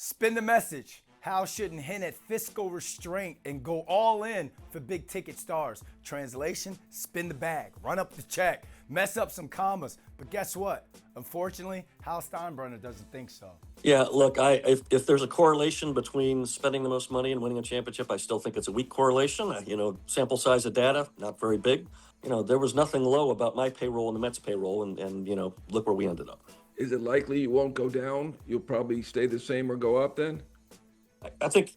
Spin the message. Hal shouldn't hint at fiscal restraint and go all in for big ticket stars. Translation, spin the bag, run up the check, mess up some commas. But guess what? Unfortunately, Hal Steinbrenner doesn't think so. Yeah, look, if there's a correlation between spending the most money and winning a championship, I still think it's a weak correlation. Sample size of data, not very big. There was nothing low about my payroll and the Mets payroll, and look where we ended up. Is it likely you won't go down? You'll probably stay the same or go up then? I think,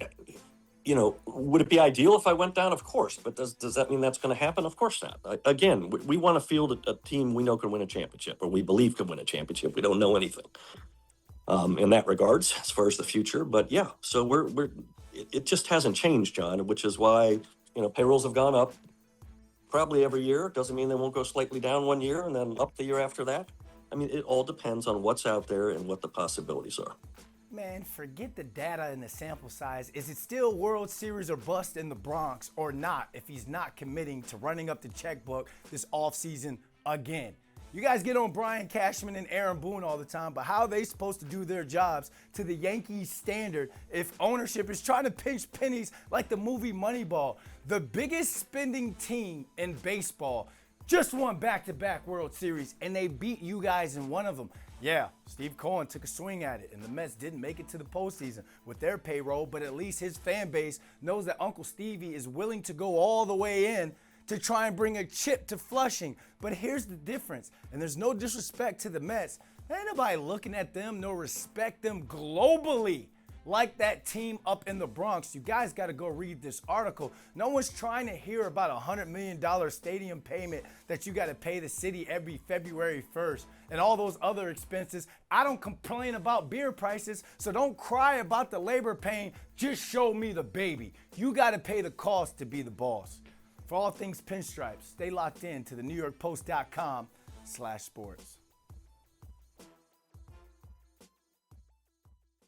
would it be ideal if I went down? Of course. But does that mean that's going to happen? Of course not. Again, we want to field a team we know can win a championship, or we believe can win a championship. We don't know anything in that regards as far as the future. But yeah, so it just hasn't changed, John, which is why, payrolls have gone up probably every year. Doesn't mean they won't go slightly down one year and then up the year after that. It all depends on what's out there and what the possibilities are. Man, forget the data and the sample size. Is it still World Series or bust in the Bronx or not if he's not committing to running up the checkbook this offseason again? You guys get on Brian Cashman and Aaron Boone all the time, but how are they supposed to do their jobs to the Yankees standard if ownership is trying to pinch pennies like the movie Moneyball? The biggest spending team in baseball just won back-to-back World Series, and they beat you guys in one of them. Yeah, Steve Cohen took a swing at it, and the Mets didn't make it to the postseason with their payroll, but at least his fan base knows that Uncle Stevie is willing to go all the way in to try and bring a chip to Flushing. But here's the difference, and there's no disrespect to the Mets. Ain't nobody looking at them nor respect them globally like that team up in the Bronx. You guys got to go read this article. No one's trying to hear about a $100 million stadium payment that you got to pay the city every February 1st and all those other expenses. I don't complain about beer prices, so don't cry about the labor pain. Just show me the baby. You got to pay the cost to be the boss. For all things pinstripes, stay locked in to the NewYorkPost.com/sports.